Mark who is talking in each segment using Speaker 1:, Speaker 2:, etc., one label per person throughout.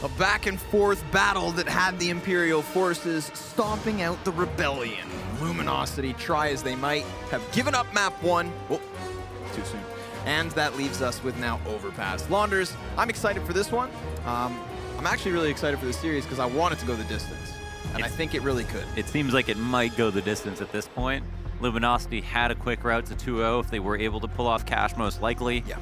Speaker 1: A back and forth battle that had the Imperial forces stomping out the rebellion. Luminosity, try as they might, have given up map 1. Whoa, too soon. And that leaves us with now Overpass. Launders, I'm excited for this one. I'm actually really excited for this series because I want it to go the distance. And I think it really could.
Speaker 2: It seems like it might go the distance at this point. Luminosity had a quick route to 2-0 if they were able to pull off cash, most likely.
Speaker 1: Yeah.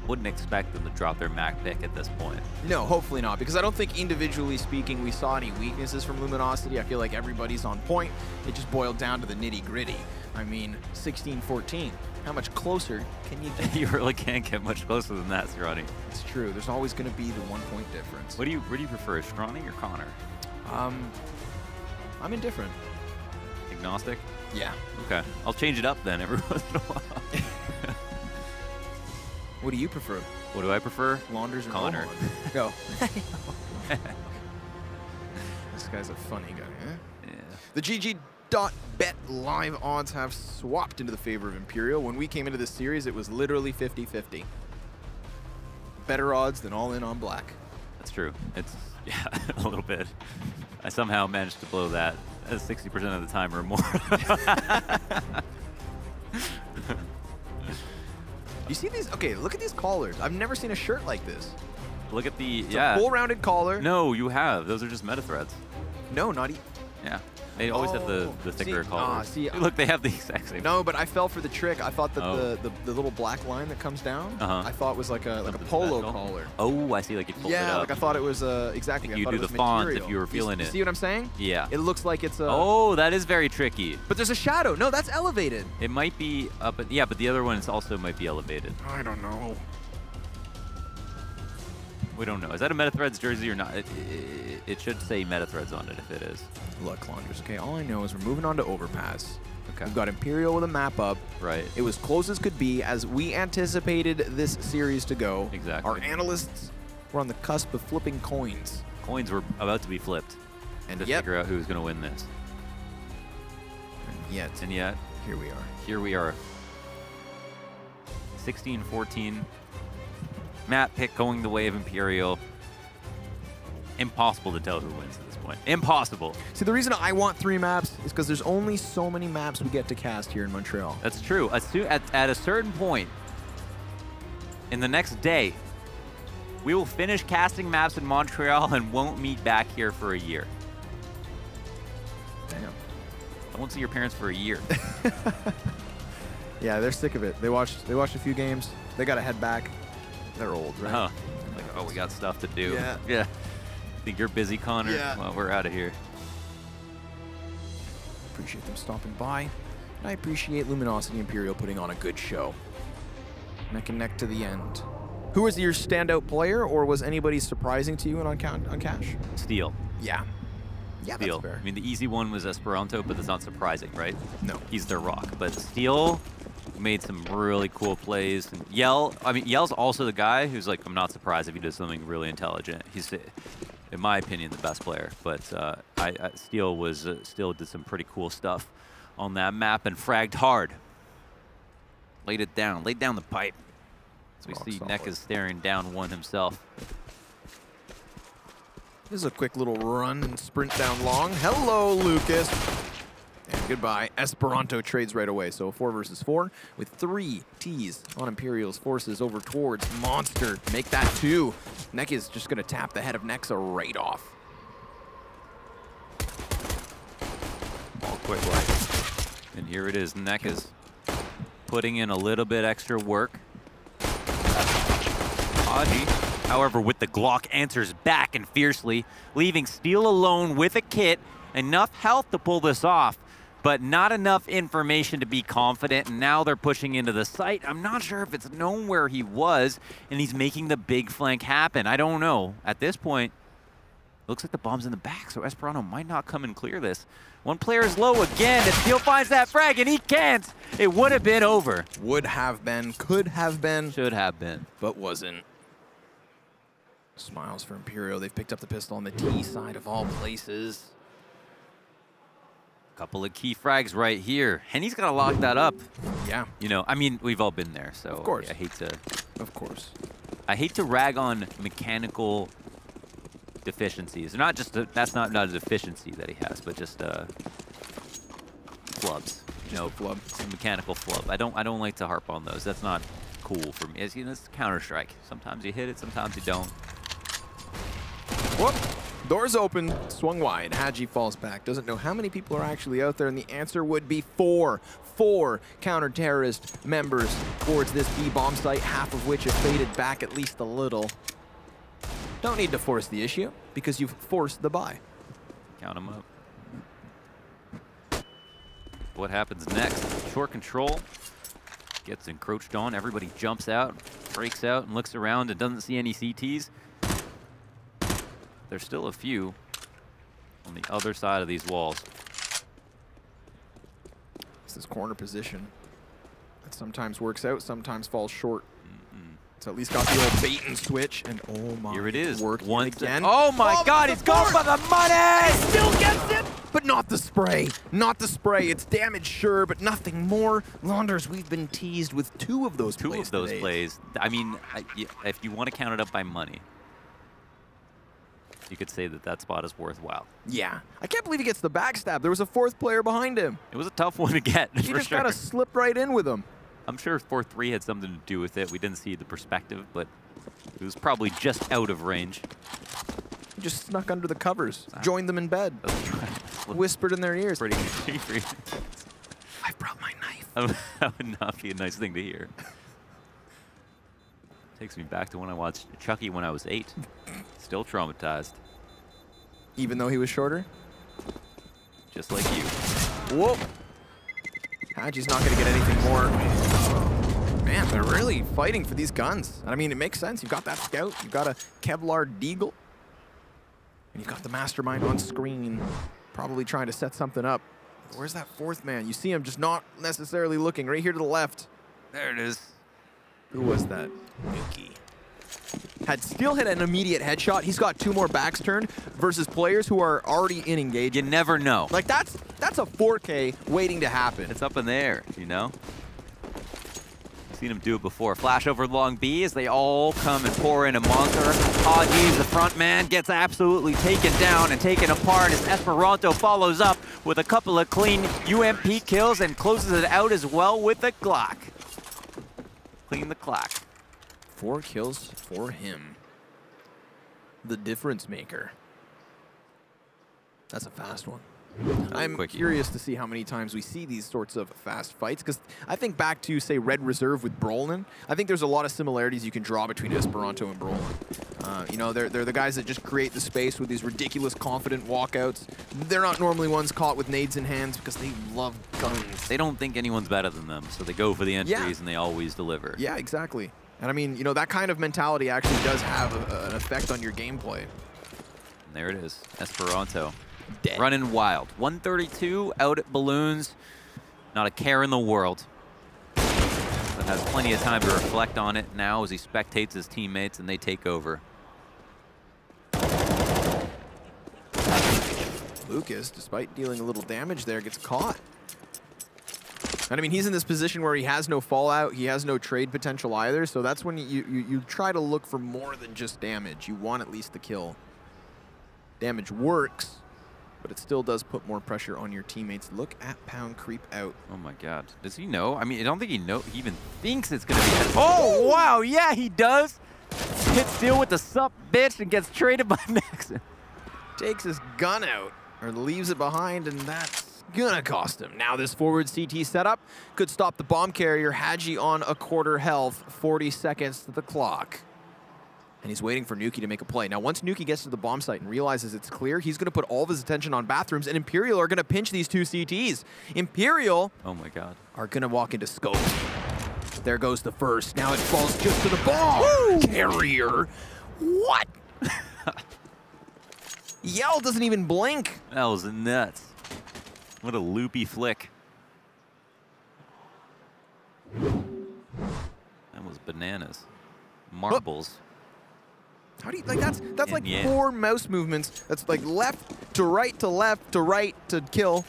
Speaker 2: Wouldn't expect them to drop their Mac pick at this point.
Speaker 1: No, hopefully not, because I don't think individually speaking we saw any weaknesses from Luminosity. I feel like everybody's on point. It just boiled down to the nitty-gritty. I mean, 16-14. How much closer can you get?
Speaker 2: You really can't get much closer than that, Stronny.
Speaker 1: It's true. There's always going to be the 1 point difference.
Speaker 2: Where do you prefer, Stronny or Connor?
Speaker 1: I'm indifferent.
Speaker 2: Agnostic?
Speaker 1: Yeah.
Speaker 2: Okay. I'll change it up then every once in a while.
Speaker 1: What do you prefer?
Speaker 2: What do I prefer?
Speaker 1: Launders or
Speaker 2: Connor.
Speaker 1: Go. This guy's a funny guy, eh?
Speaker 2: Yeah.
Speaker 1: The GG.bet live odds have swapped into the favor of Imperial. When we came into this series, it was literally 50-50. Better odds than all in on black.
Speaker 2: That's true. It's, yeah, a little bit. I somehow managed to blow that 60% of the time or more.
Speaker 1: You see these? Okay, look at these collars. I've never seen a shirt like this.
Speaker 2: Look at the,
Speaker 1: It's a full rounded collar.
Speaker 2: No, you have. Those are just meta threads.
Speaker 1: No, not
Speaker 2: Yeah. They always have the thicker collars. Look, they have the exact same.
Speaker 1: No, but I fell for the trick. I thought that the little black line that comes down, I thought was like a polo collar.
Speaker 2: Oh, I see. Like you fold it up.
Speaker 1: Yeah, like I thought it was exactly.
Speaker 2: Like you do the font if you were feeling it.
Speaker 1: You see what I'm saying?
Speaker 2: Yeah.
Speaker 1: It looks like it's a.
Speaker 2: Oh, that is very tricky.
Speaker 1: But there's a shadow. No, that's elevated.
Speaker 2: It might be up. Yeah, but the other one is also might be elevated.
Speaker 1: I don't know.
Speaker 2: We don't know. Is that a Metathreads jersey or not? It should say Metathreads on it if it is.
Speaker 1: Look, Launders, okay, all I know is we're moving on to Overpass. Okay. We've got Imperial with a map up.
Speaker 2: Right.
Speaker 1: It was close as could be as we anticipated this series to go.
Speaker 2: Exactly.
Speaker 1: Our analysts were on the cusp of flipping coins.
Speaker 2: Coins were about to be flipped.
Speaker 1: And
Speaker 2: to figure out who's going to win this.
Speaker 1: And yet, here we are.
Speaker 2: Here we are. 16-14. Map pick going the way of Imperial. Impossible to tell who wins at this point. Impossible.
Speaker 1: See, the reason I want 3 maps is because there's only so many maps we get to cast here in Montreal.
Speaker 2: That's true. At a certain point in the next day, we will finish casting maps in Montreal and won't meet back here for a year.
Speaker 1: Damn.
Speaker 2: I won't see your parents for a year.
Speaker 1: Yeah, they're sick of it. They watched a few games. They got to head back. They're old, right?
Speaker 2: Huh. Like, oh, we got stuff to do.
Speaker 1: Yeah.
Speaker 2: Yeah. Think you're busy, Connor?
Speaker 1: Yeah.
Speaker 2: Well, we're out of here.
Speaker 1: Appreciate them stopping by. And I appreciate Luminosity Imperial putting on a good show. Neck and neck to the end. Who was your standout player, or was anybody surprising to you on Cash?
Speaker 2: Steel.
Speaker 1: Yeah. Yeah,
Speaker 2: Steel.
Speaker 1: that's fair.
Speaker 2: I mean, the easy one was Esperanto, but that's not surprising, right?
Speaker 1: No.
Speaker 2: He's their rock. But Steel made some really cool plays. And Yell's also the guy who's like, I'm not surprised if he does something really intelligent. He's, in my opinion, the best player. But Steel did some pretty cool stuff on that map and fragged hard. Laid it down. Laid down the pipe. So we see Neka staring down one himself.
Speaker 1: This is a quick little run and sprint down long. Hello, Lucas. And goodbye. Esperanto trades right away. So 4 versus 4 with 3 Ts on Imperial's forces over towards Monster. Make that 2. Neka's just going to tap the head of Nexa right off.
Speaker 2: All quick light. And here it is. Neka's putting in a little bit extra work. Haji, however, with the Glock, answers back and fiercely, leaving Steel alone with a kit. Enough health to pull this off, but not enough information to be confident, and now they're pushing into the site. I'm not sure if it's known where he was, and he's making the big flank happen. I don't know. At this point, looks like the bomb's in the back, so Esperanto might not come and clear this. One player is low again, and Steel finds that frag, and he can't. It would have been over.
Speaker 1: Would have been, could have been.
Speaker 2: Should have been.
Speaker 1: But wasn't. Smiles for Imperial. They've picked up the pistol on the T side of all places.
Speaker 2: Couple of key frags right here. Henny's got to lock that up.
Speaker 1: Yeah.
Speaker 2: You know, I mean, we've all been there, so
Speaker 1: of course.
Speaker 2: I hate to...
Speaker 1: Of course.
Speaker 2: I hate to rag on mechanical deficiencies. Not just that's not a deficiency that he has, but just flubs. You know,
Speaker 1: flub.
Speaker 2: It's a mechanical flub. I don't like to harp on those. That's not cool for me. It's, you know, it's Counter-Strike. Sometimes you hit it, sometimes you don't.
Speaker 1: Whoop. Doors open, swung wide. Hadji falls back. Doesn't know how many people are actually out there, and the answer would be 4. 4 counter-terrorist members towards this B bomb site, half of which have faded back at least a little. Don't need to force the issue, because you've forced the buy.
Speaker 2: Count them up. What happens next? Short control. Gets encroached on. Everybody jumps out, breaks out, and looks around and doesn't see any CTs. There's still a few on the other side of these walls.
Speaker 1: It's this corner position that sometimes works out, sometimes falls short. It's at least got the old bait and switch, and oh my,
Speaker 2: here it is.
Speaker 1: Worked again.
Speaker 2: Oh my God, he's going for the money!
Speaker 1: Still gets it, but not the spray. Not the spray. It's damage, sure, but nothing more. Launders, we've been teased with 2 of those plays.
Speaker 2: 2 of those plays. I mean, if you want to count it up by money, you could say that that spot is worthwhile.
Speaker 1: Yeah. I can't believe he gets the backstab. There was a 4th player behind him.
Speaker 2: It was a tough one to get,
Speaker 1: He just kind of slipped right in with him.
Speaker 2: I'm sure 4-3 had something to do with it. We didn't see the perspective, but it was probably just out of range.
Speaker 1: He just snuck under the covers, joined them in bed, whispered in their ears.
Speaker 2: Pretty
Speaker 1: I've brought my knife.
Speaker 2: That would not be a nice thing to hear. Takes me back to when I watched Chucky when I was 8. Still traumatized.
Speaker 1: Even though he was shorter?
Speaker 2: Just like you.
Speaker 1: Whoa. Hadji's not going to get anything more. Man, they're really fighting for these guns. I mean, it makes sense. You've got that scout. You've got a Kevlar Deagle. And you've got the mastermind on screen, probably trying to set something up. Where's that 4th man? You see him just not necessarily looking. Right here to the left.
Speaker 2: There it is.
Speaker 1: Who was that? Nuki. Had still hit an immediate headshot. He's got 2 more backs turned versus players who are already in engagement.
Speaker 2: You never know.
Speaker 1: Like, that's a 4K waiting to happen.
Speaker 2: It's up in the air, you know? Seen him do it before. Flash over long B as they all come and pour in a monster. Hadji, the front man, gets absolutely taken down and taken apart as Esperanto follows up with a couple of clean UMP kills and closes it out as well with the Glock. Clean the clock.
Speaker 1: 4 kills for him. The difference maker. That's a fast one. I'm curious to see how many times we see these sorts of fast fights, because I think back to, say, Red Reserve with Brolin. I think there's a lot of similarities you can draw between Esperanto and Brolin. You know, they're the guys that just create the space with these ridiculous, confident walkouts. They're not normally ones caught with nades in hands because they love guns.
Speaker 2: They don't think anyone's better than them, so they go for the entries and they always deliver.
Speaker 1: Yeah, exactly. And I mean, you know, that kind of mentality actually does have an effect on your gameplay.
Speaker 2: And there it is, Esperanto.
Speaker 1: Dead.
Speaker 2: Running wild. 132 out at Balloons. Not a care in the world. But has plenty of time to reflect on it now as he spectates his teammates and they take over.
Speaker 1: Lucas, despite dealing a little damage there, gets caught. And I mean, he's in this position where he has no fallout, he has no trade potential either, so that's when you try to look for more than just damage. You want at least the kill. Damage works, but it still does put more pressure on your teammates. Look at Pound creep out.
Speaker 2: Oh my God. Does he know? I mean, I don't think he even thinks it's going to be. Oh, wow. Yeah, he does. Hits Steel with the sup, bitch, and gets traded by Maxon.
Speaker 1: Takes his gun out, or leaves it behind, and that's gonna cost him. Now this forward CT setup could stop the bomb carrier. Hadji on a quarter health, 40 seconds to the clock. And he's waiting for Nuki to make a play. Now, once Nuki gets to the bomb site and realizes it's clear, he's going to put all of his attention on bathrooms, and Imperial are going to pinch these 2 CTs. Imperial
Speaker 2: oh my God,
Speaker 1: are going to walk into scope. There goes the first. Now it falls just to the bomb carrier. What? Yell doesn't even blink.
Speaker 2: that was nuts. What a loopy flick. That was bananas. Marbles.
Speaker 1: How do you, like, that's like 4 mouse movements. That's like left to right to kill.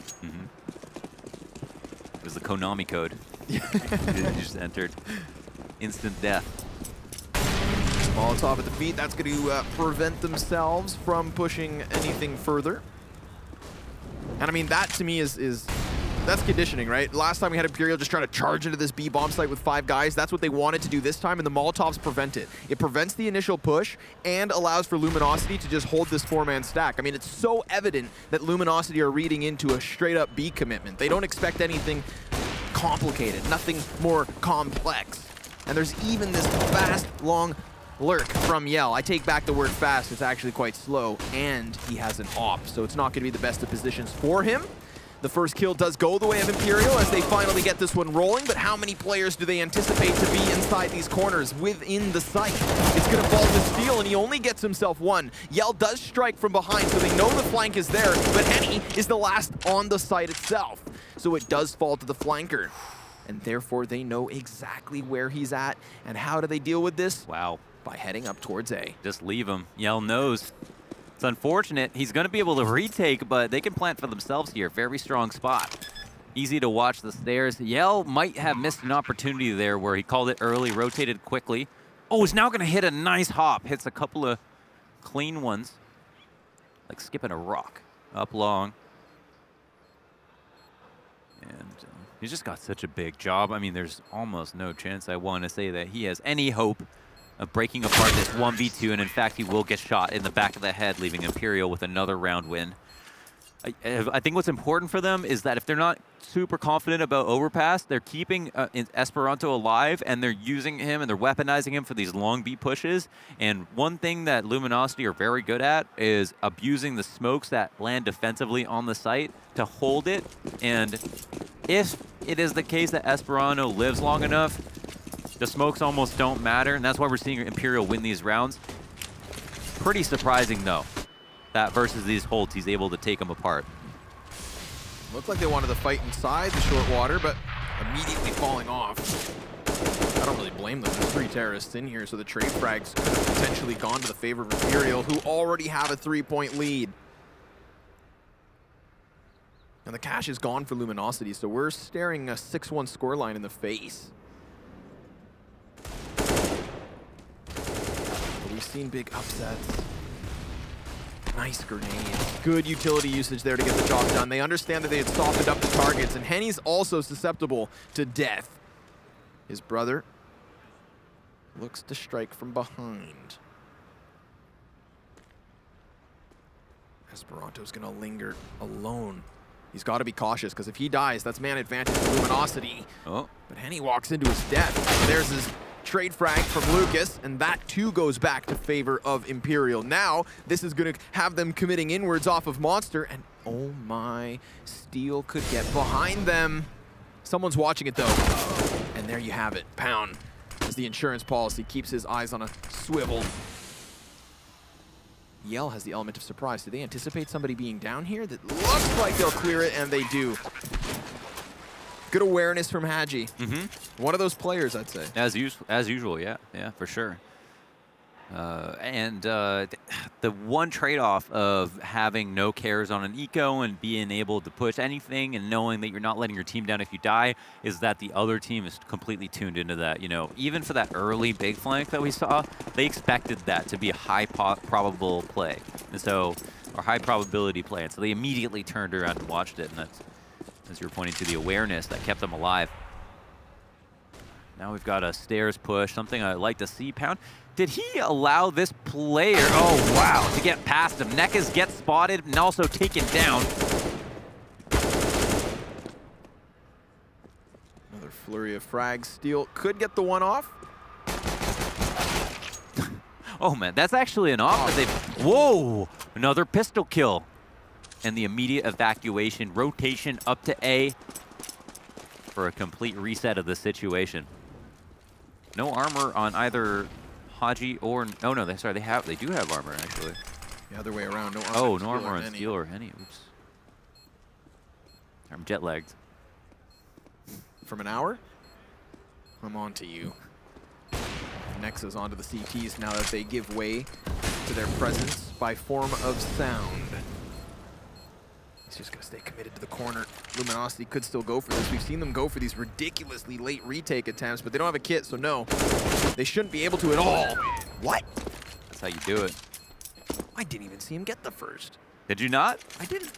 Speaker 2: It was the Konami code. You just entered. Instant death.
Speaker 1: Molotov at the feet, that's going to prevent themselves from pushing anything further. And I mean, that to me is that's conditioning, right? Last time we had Imperial just trying to charge into this B bomb site with 5 guys. That's what they wanted to do this time, and the Molotovs prevent it. It prevents the initial push and allows for Luminosity to just hold this 4-man stack. I mean, it's so evident that Luminosity are reading into a straight-up B commitment. They don't expect anything complicated, nothing more complex. And there's even this fast, long lurk from Yell. I take back the word fast, it's actually quite slow, and he has an op, so it's not going to be the best of positions for him. The first kill does go the way of Imperial as they finally get this one rolling, but how many players do they anticipate to be inside these corners within the site? It's going to fall to Steel, and he only gets himself 1. Yell does strike from behind, so they know the flank is there, but Henny is the last on the site itself. So it does fall to the flanker, and therefore they know exactly where he's at. And how do they deal with this?
Speaker 2: Wow.
Speaker 1: By heading up towards A.
Speaker 2: Just leave him. Yell knows. It's unfortunate. He's going to be able to retake, but they can plant for themselves here. Very strong spot. Easy to watch the stairs. Yell might have missed an opportunity there where he called it early, rotated quickly. Oh, he's now going to hit a nice hop. Hits a couple of clean ones. Like skipping a rock. Up long. And he's just got such a big job. I mean, there's almost no chance I want to say that he has any hope of breaking apart this 1v2, and in fact, he will get shot in the back of the head, leaving Imperial with another round win. I think what's important for them is that if they're not super confident about Overpass, they're keeping Esperanto alive, and they're using him and they're weaponizing him for these long B pushes. And one thing that Luminosity are very good at is abusing the smokes that land defensively on the site to hold it. And if it is the case that Esperanto lives long enough, the smokes almost don't matter, and that's why we're seeing Imperial win these rounds. Pretty surprising, though, that versus these holds, he's able to take them apart.
Speaker 1: Looked like they wanted to fight inside the short water, but immediately falling off. I don't really blame them. There's 3 terrorists in here, so the trade frags could have potentially gone to the favor of Imperial, who already have a 3-point lead. And the cash is gone for Luminosity, so we're staring a 6-1 scoreline in the face. We've seen big upsets. Nice grenades. Good utility usage there to get the job done. They understand that they had softened up the targets, and Henny's also susceptible to death. His brother looks to strike from behind. Esperanto's gonna linger alone. He's got to be cautious, because if he dies, that's man advantage for Luminosity. Oh. But Henny walks into his death. There's his trade frag from Lucas, and that too goes back to favor of Imperial. Now, this is going to have them committing inwards off of Monster, and oh my, Steel could get behind them. Someone's watching it though, and there you have it. Pound, as the insurance policy keeps his eyes on a swivel. Yell has the element of surprise. Do they anticipate somebody being down here? That looks like they'll clear it, and they do. Good awareness from Hadji. One of those players, I'd say.
Speaker 2: As usual, yeah, for sure. The one trade-off of having no cares on an eco and being able to push anything and knowing that you're not letting your team down if you die is that the other team is completely tuned into that. You know, even for that early big flank that we saw, they expected that to be a high probable play, and so or high probability play, and so they immediately turned around and watched it, and that's, as you're pointing to, the awareness that kept them alive. Now we've got a stairs push, something I like to see. Pound, did he allow this player, oh wow, to get past him? Nekas gets spotted and also taken down.
Speaker 1: Another flurry of frags. Steel could get the one off.
Speaker 2: Oh man, that's actually an off. Whoa, another pistol kill. And the immediate evacuation, rotation up to A for a complete reset of the situation. No armor on either Hadji or, oh no, they do have armor actually.
Speaker 1: The other way around, no armor.
Speaker 2: Oh, no armor on Steel or Henny. Oops. I'm jet lagged.
Speaker 1: From an hour? I'm on to you. Nexus onto the CTs now that they give way to their presence by form of sound. He's just gonna stay committed to the corner. Luminosity could still go for this. We've seen them go for these ridiculously late retake attempts, but they don't have a kit, so no. They shouldn't be able to at all. What?
Speaker 2: That's how you do it.
Speaker 1: I didn't even see him get the first.
Speaker 2: Did you not?
Speaker 1: I didn't.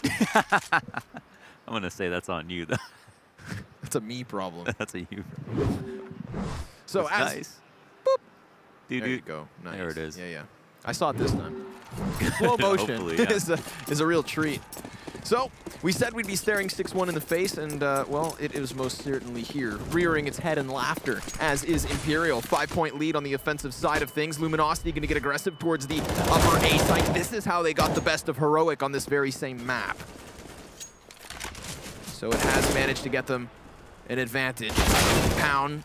Speaker 2: I'm going to say that's on you, though.
Speaker 1: That's a me problem.
Speaker 2: That's a you problem.
Speaker 1: So
Speaker 2: that's
Speaker 1: as...
Speaker 2: nice.
Speaker 1: Boop.
Speaker 2: Dude,
Speaker 1: There you go. Nice.
Speaker 2: There it is.
Speaker 1: Yeah, yeah. I saw it this time. Slow motion
Speaker 2: Hopefully, yeah.
Speaker 1: is a real treat. So, we said we'd be staring 6-1 in the face, and, well, it is most certainly here, rearing its head in laughter, as is Imperial. 5-point lead on the offensive side of things. Luminosity going to get aggressive towards the upper A site. This is how they got the best of Heroic on this very same map. So it has managed to get them an advantage. Pound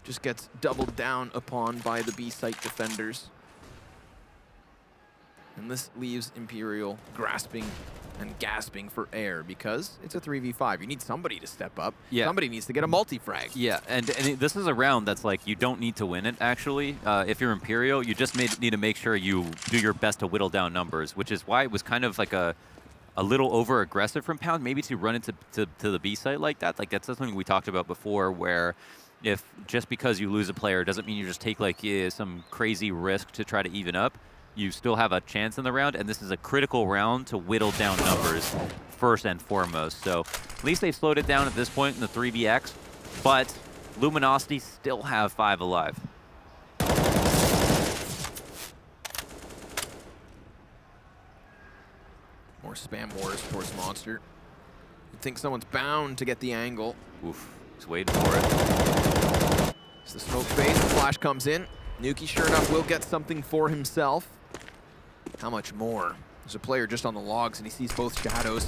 Speaker 1: just gets doubled down upon by the B site defenders. And this leaves Imperial grasping and gasping for air because it's a 3v5. You need somebody to step up.
Speaker 2: Yeah.
Speaker 1: Somebody needs to get a multi-frag.
Speaker 2: Yeah, and this is a round that's like you don't need to win it, actually. If you're Imperial, you just need to make sure you do your best to whittle down numbers, which is why it was kind of like a little over-aggressive from Pound, maybe to run into the B site like that. Like, that's something we talked about before, where if just because you lose a player doesn't mean you just take like some crazy risk to try to even up. You still have a chance in the round, and this is a critical round to whittle down numbers first and foremost. So at least they've slowed it down at this point in the 3vx, but Luminosity still have 5 alive.
Speaker 1: More spam wars towards Monster. You'd think someone's bound to get the angle.
Speaker 2: Oof, he's waiting for it.
Speaker 1: It's the smoke phase, the flash comes in. Nuki, sure enough, will get something for himself. How much more? There's a player just on the logs, and he sees both shadows.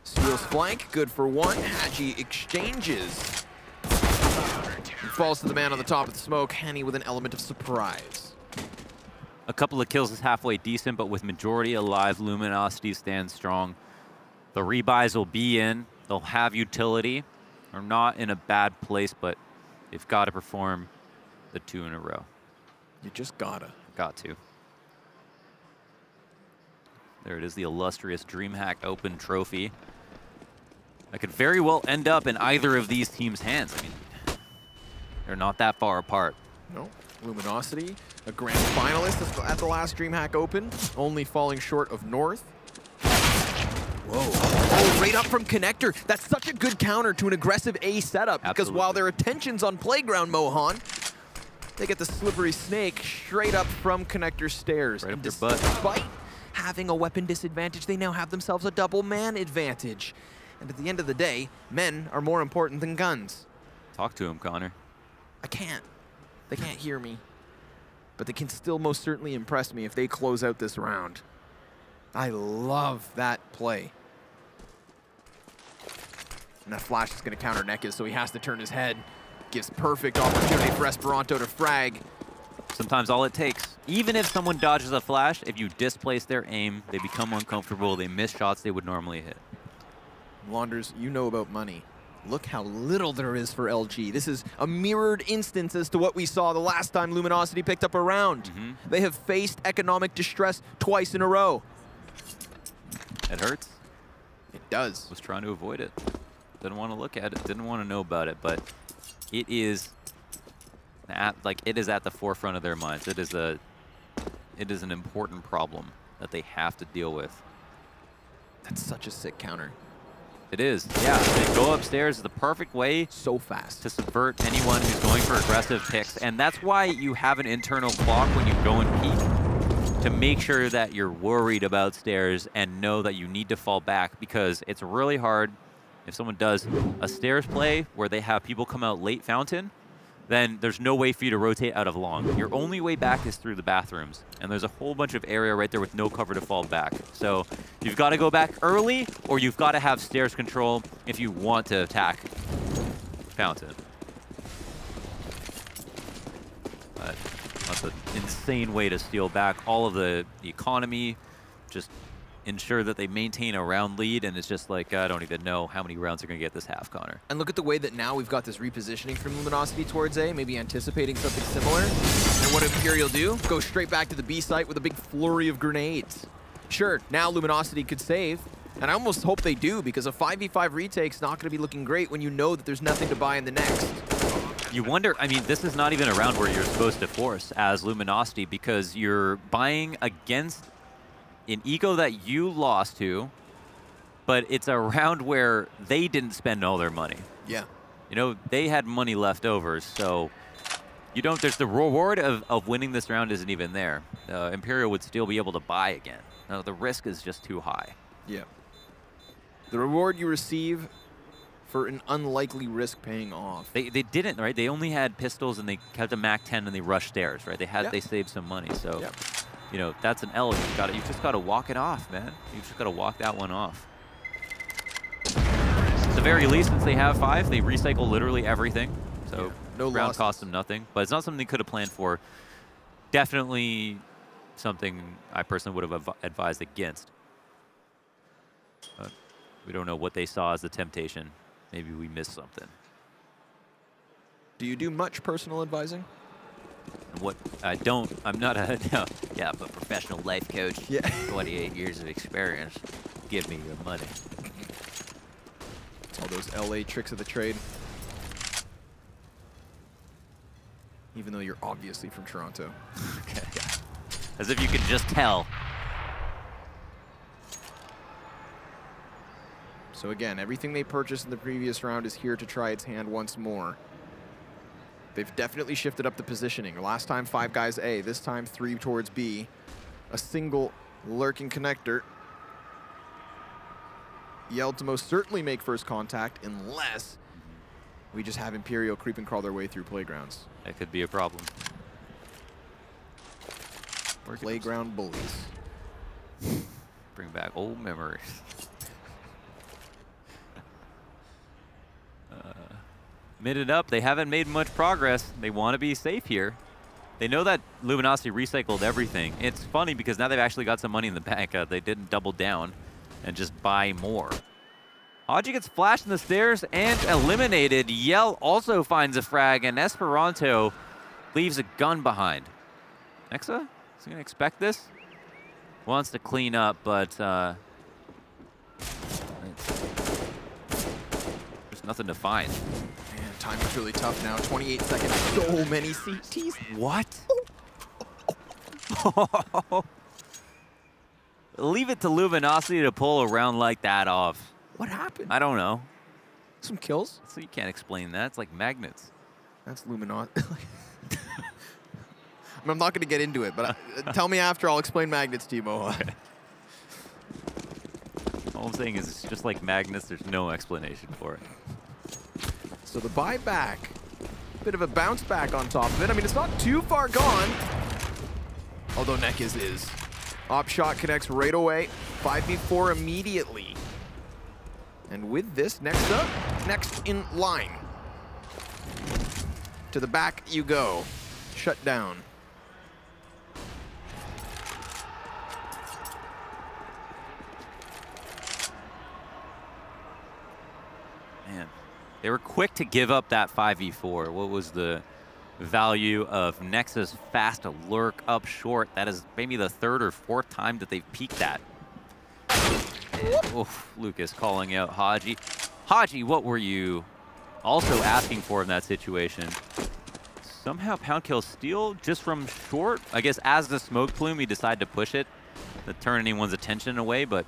Speaker 1: Steals flank, good for one. Hadji exchanges. He falls to the man on the top of the smoke. Henny with an element of surprise.
Speaker 2: A couple of kills is halfway decent, but with majority alive, Luminosity stands strong. The rebuys will be in. They'll have utility. They're not in a bad place, but they've got to perform the 2 in a row.
Speaker 1: You just gotta.
Speaker 2: Got to. There it is, the illustrious DreamHack Open Trophy. That could very well end up in either of these teams' hands. I mean, they're not that far apart.
Speaker 1: No. Luminosity, a grand finalist at the last DreamHack Open, only falling short of North. Whoa. Oh, right up from Connector. That's such a good counter to an aggressive A setup, because
Speaker 2: Absolutely.
Speaker 1: while their attention's on Playground, Mohan, they get the slippery snake straight up from Connector stairs.
Speaker 2: Right
Speaker 1: and
Speaker 2: up their butt.
Speaker 1: despite having a weapon disadvantage, they now have themselves a double man advantage. And at the end of the day, men are more important than guns.
Speaker 2: Talk to him, Connor.
Speaker 1: I can't. They can't hear me. But they can still most certainly impress me if they close out this round. I love that play. And that flash is going to counter Nekis, so he has to turn his head. Gives perfect opportunity for Esperanto to frag.
Speaker 2: Sometimes all it takes, even if someone dodges a flash, if you displace their aim, they become uncomfortable, they miss shots they would normally hit.
Speaker 1: Launders, you know about money. Look how little there is for LG. This is a mirrored instance as to what we saw the last time Luminosity picked up a round. They have faced economic distress twice in a row.
Speaker 2: It hurts.
Speaker 1: It does.
Speaker 2: Was trying to avoid it. Didn't want to look at it, didn't want to know about it, but it is it is at the forefront of their minds. It is an important problem that they have to deal with.
Speaker 1: That's such a sick counter.
Speaker 2: It is. Yeah, they go upstairs is the perfect way
Speaker 1: So fast.
Speaker 2: to subvert anyone who's going for aggressive picks. And that's why you have an internal clock when you go and peek, to make sure that you're worried about stairs and know that you need to fall back, because it's really hard if someone does a stairs play where they have people come out late fountain, then there's no way for you to rotate out of long. Your only way back is through the bathrooms. And there's a whole bunch of area right there with no cover to fall back. So you've got to go back early, or you've got to have stairs control if you want to attack fountain. But that's an insane way to steal back all of the economy, just ensure that they maintain a round lead, and it's just like, I don't even know how many rounds they're going to get this half, Connor.
Speaker 1: And look at the way that now we've got this repositioning from Luminosity towards A, maybe anticipating something similar. And what Imperial do? Go straight back to the B site with a big flurry of grenades. Sure, now Luminosity could save, and I almost hope they do, because a 5v5 retake's not going to be looking great when you know that there's nothing to buy in the next.
Speaker 2: You wonder, I mean, this is not even a round where you're supposed to force as Luminosity because you're buying against an eco that you lost to, but it's a round where they didn't spend all their money.
Speaker 1: Yeah.
Speaker 2: You know, they had money left over, so you don't, there's the reward of winning this round isn't even there. Imperial would still be able to buy again. No, the risk is just too high.
Speaker 1: Yeah. The reward you receive for an unlikely risk paying off.
Speaker 2: They didn't, right? They only had pistols and they kept a MAC-10 and they rushed stairs, right? They saved some money, so you know that's an L. You just got to walk it off, man. You just got to walk that one off. At the very least, since they have 5, they recycle literally everything. So
Speaker 1: no
Speaker 2: round
Speaker 1: losses.
Speaker 2: cost them nothing, but it's not something they could have planned for. Definitely something I personally would have advised against. But we don't know what they saw as the temptation. Maybe we missed something.
Speaker 1: Do you do much personal advising?
Speaker 2: What I don't, I'm not a, no, yeah, I'm a professional life coach.
Speaker 1: Yeah.
Speaker 2: 28 years of experience. Give me your money.
Speaker 1: It's all those LA tricks of the trade. Even though you're obviously from Toronto.
Speaker 2: Okay, yeah. As if you could just tell.
Speaker 1: So again, everything they purchased in the previous round is here to try its hand once more. They've definitely shifted up the positioning. Last time 5 guys A, this time 3 towards B. A single lurking connector. Yelled to most certainly make first contact unless we just have Imperial creep and crawl their way through playgrounds.
Speaker 2: That could be a problem.
Speaker 1: Playground bullies.
Speaker 2: Bring back old memories. Minute up, they haven't made much progress. They want to be safe here. They know that Luminosity recycled everything. It's funny because now they've actually got some money in the bank. They didn't double down and just buy more. Haji gets flashed in the stairs and eliminated. Yell also finds a frag, and Esperanto leaves a gun behind. Nexa, is he going to expect this? Wants to clean up, but there's nothing to find.
Speaker 1: Man, time is really tough now. 28 seconds, so many CTs.
Speaker 2: What? Leave it to Luminosity to pull a round like that off.
Speaker 1: What happened?
Speaker 2: I don't know.
Speaker 1: Some kills?
Speaker 2: So you can't explain that. It's like magnets.
Speaker 1: That's Luminosity. I'm not going to get into it, but tell me after. I'll explain magnets to you, Moha.
Speaker 2: Okay. All I'm saying is it's just like magnets. There's no explanation for it.
Speaker 1: So the buyback, bit of a bounce back on top of it. I mean, it's not too far gone, although Nekis is. Op shot connects right away. 5v4 immediately. And with this, next up, next in line. To the back you go. Shut down.
Speaker 2: Man, they were quick to give up that 5v4. What was the value of Nexus fast to lurk up short? That is maybe the 3rd or 4th time that they've peaked that. And, oof, Lucas calling out Haji. Haji, what were you also asking for in that situation? Somehow pound kill steal just from short. I guess as the smoke plume, he decided to push it to turn anyone's attention away, but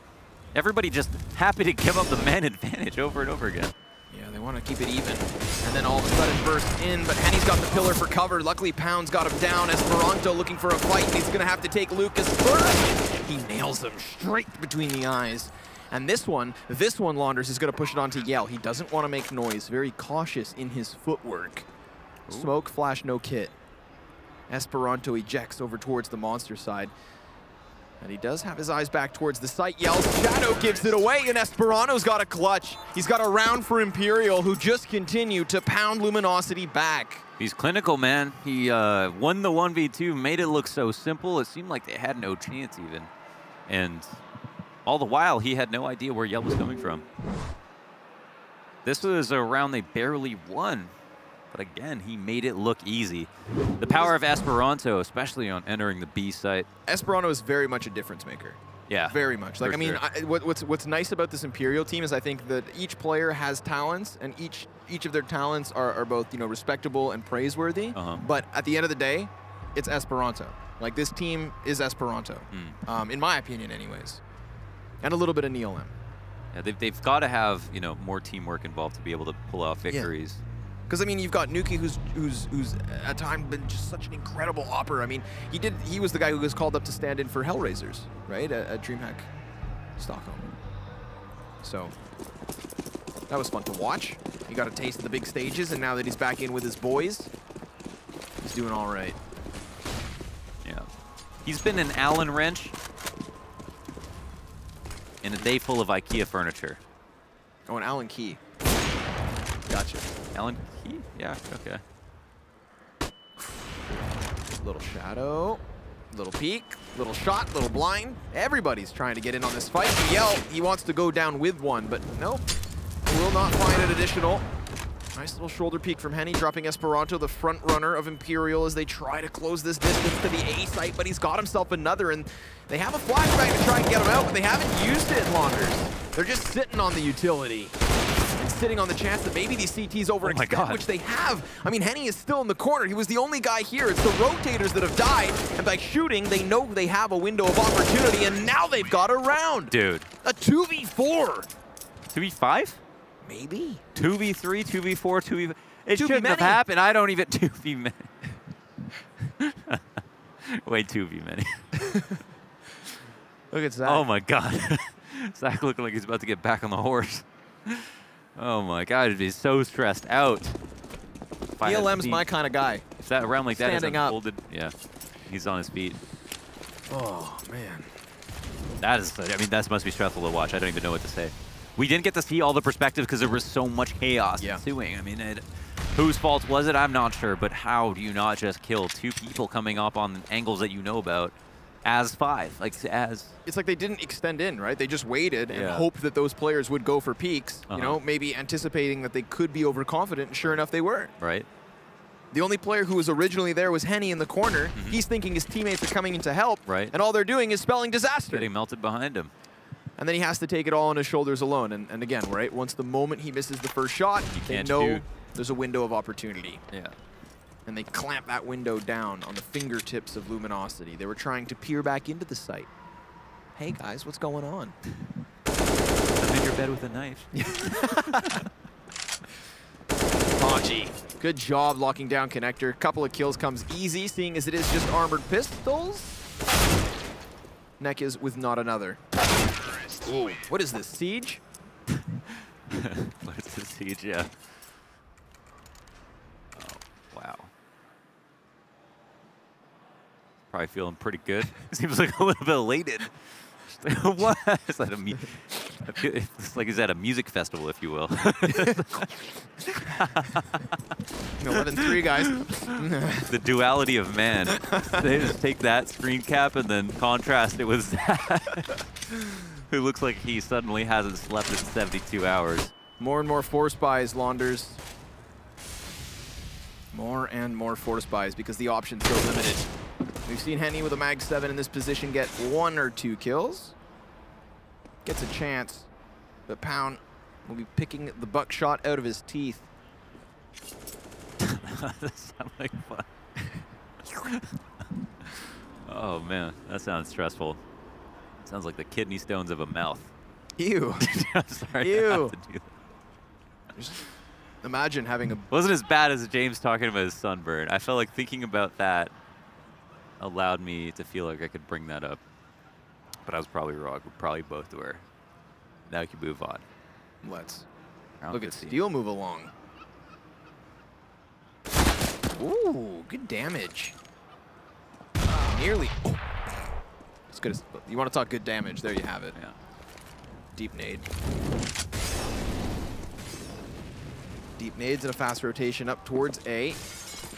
Speaker 2: everybody just happy to give up the man advantage over and over again.
Speaker 1: Yeah, they want to keep it even. And then all of a sudden burst in, but Henny's got the pillar for cover. Luckily, Pound's got him down. Esperanto looking for a fight, and he's going to have to take Lucas first. He nails him straight between the eyes. And this one, Launders is going to push it onto Yell. He doesn't want to make noise. Very cautious in his footwork. Ooh. Smoke, flash, no kit. Esperanto ejects over towards the monster side. And he does have his eyes back towards the site. Yells, Shadow gives it away, and Esperanto's got a clutch. He's got a round for Imperial, who just continue to pound Luminosity back.
Speaker 2: He's clinical, man. He won the 1v2, made it look so simple. It seemed like they had no chance even. And all the while, he had no idea where Yell was coming from. This was a round they barely won. But again, he made it look easy. The power of Esperanto, especially on entering the B site.
Speaker 1: Esperanto is very much a difference maker.
Speaker 2: Yeah.
Speaker 1: Very much. Like,
Speaker 2: For
Speaker 1: I mean,
Speaker 2: sure.
Speaker 1: what's nice about this Imperial team is I think that each player has talents, and each of their talents are both, you know, respectable and praiseworthy. But at the end of the day, it's Esperanto. Like, this team is Esperanto, in my opinion, anyways. And a little bit of NeoM.
Speaker 2: Yeah, they've got to have, you know, more teamwork involved to be able to pull off victories.
Speaker 1: Because I mean, you've got Nuki, who's at times been just such an incredible opper. I mean, he was the guy who was called up to stand in for Hellraisers, right, at DreamHack Stockholm. So that was fun to watch. He got a taste of the big stages, and now that he's back in with his boys, he's doing all right.
Speaker 2: Yeah, he's been an Allen wrench in a day full of IKEA furniture.
Speaker 1: Oh, an Allen key. Gotcha.
Speaker 2: Allen key? Yeah, okay.
Speaker 1: Little shadow, little peek, little shot, little blind. Everybody's trying to get in on this fight. Yell, he wants to go down with one, but nope. Will not find an additional. Nice little shoulder peek from Henny, dropping Esperanto, the front runner of Imperial, as they try to close this distance to the A site, but he's got himself another, and they have a flashback to try and get him out, but they haven't used it, Launders. They're just sitting on the utility. And sitting on the chance that maybe these CTs overextend, which they have. I mean, Henny is still in the corner. He was the only guy here. It's the rotators that have died, and by shooting, they know they have a window of opportunity, and now they've got a round.
Speaker 2: Dude.
Speaker 1: A 2v4.
Speaker 2: 2v5?
Speaker 1: Maybe.
Speaker 2: 2v3, 2v4, 2v... It
Speaker 1: 2v
Speaker 2: shouldn't have
Speaker 1: many.
Speaker 2: happened. I don't even... 2v many. Way 2v many.
Speaker 1: Look at Zach.
Speaker 2: Oh my god. Zach looking like he's about to get back on the horse. Oh my god, he's so stressed out.
Speaker 1: ELM's my kind of guy.
Speaker 2: If that round like that is
Speaker 1: Standing up.
Speaker 2: unfolded, yeah, he's on his feet.
Speaker 1: Oh, man.
Speaker 2: That is, I mean, that must be stressful to watch. I don't even know what to say. We didn't get to see all the perspectives because there was so much chaos ensuing. I mean, whose fault was it? I'm not sure, but how do you not just kill two people coming up on angles that you know about as five? Like, as...
Speaker 1: It's like they didn't extend in, right? They just waited and hoped that those players would go for peaks, you know, maybe anticipating that they could be overconfident, and sure enough, they were.
Speaker 2: Right.
Speaker 1: The only player who was originally there was Henny in the corner. He's thinking his teammates are coming in to help, and all they're doing is spelling disaster.
Speaker 2: Getting melted behind him.
Speaker 1: And then he has to take it all on his shoulders alone. And again, right, once the moment he misses the first shot, they know there's a window of opportunity.
Speaker 2: Yeah. And
Speaker 1: they clamp that window down on the fingertips of Luminosity. They were trying to peer back into the site. Hey guys, what's going on?
Speaker 2: I'm in your bed with a knife.
Speaker 1: Haji, good job locking down Connector. Couple of kills comes easy, seeing as it is just armored pistols. Neck is with not another. Ooh, what is this, Siege?
Speaker 2: What is this, Siege? Yeah. Oh, wow. Probably feeling pretty good. Seems like a little bit elated. What? It's like it's like he's at a music festival, if you will.
Speaker 1: 11-3, guys.
Speaker 2: The duality of man. They just take that screen cap and then contrast it with Zach, who looks like he suddenly hasn't slept in 72 hours.
Speaker 1: More and more force buys, Launders. More and more force buys because the option's so limited. We've seen Henny with a Mag 7 in this position get 1 or 2 kills. Gets a chance, but Pound will be picking the buckshot out of his teeth.
Speaker 2: That sounds like fun. Oh man, that sounds stressful. Sounds like the kidney stones of a mouth.
Speaker 1: Ew.
Speaker 2: I'm sorry.
Speaker 1: Ew.
Speaker 2: I have to do that.
Speaker 1: Just imagine having a...
Speaker 2: Wasn't as bad as James talking about his sunburn. I felt like thinking about that allowed me to feel like I could bring that up. But I was probably wrong. We probably both were. Now we can move on.
Speaker 1: Let's.
Speaker 2: Round
Speaker 1: Look at
Speaker 2: 15.
Speaker 1: Steel move along. Ooh, good damage. Nearly. Oh. As good as... You want to talk good damage, there you have it.
Speaker 2: Yeah.
Speaker 1: Deep nade. Deep nades and a fast rotation up towards A.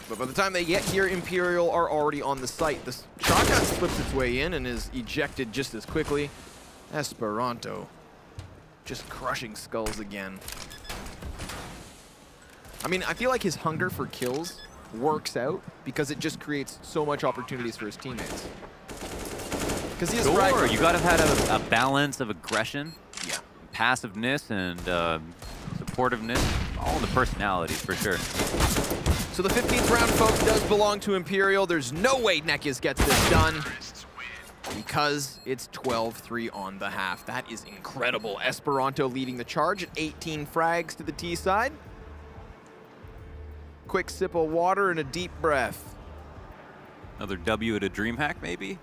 Speaker 1: But by the time they get here, Imperial are already on the site. The shotgun slips its way in and is ejected just as quickly. Esperanto just crushing skulls again. I mean, I feel like his hunger for kills works out because it just creates so much opportunities for his teammates. Because because he has
Speaker 2: Sure, you got to have had a balance of aggression,
Speaker 1: yeah,
Speaker 2: passiveness, and supportiveness, all in the personality for sure.
Speaker 1: So the 15th round, folks, does belong to Imperial. There's no way Nekis gets this done because it's 12-3 on the half. That is incredible. Esperanto leading the charge at 18 frags to the T side. Quick sip of water and a deep breath.
Speaker 2: Another W at a DreamHack, maybe?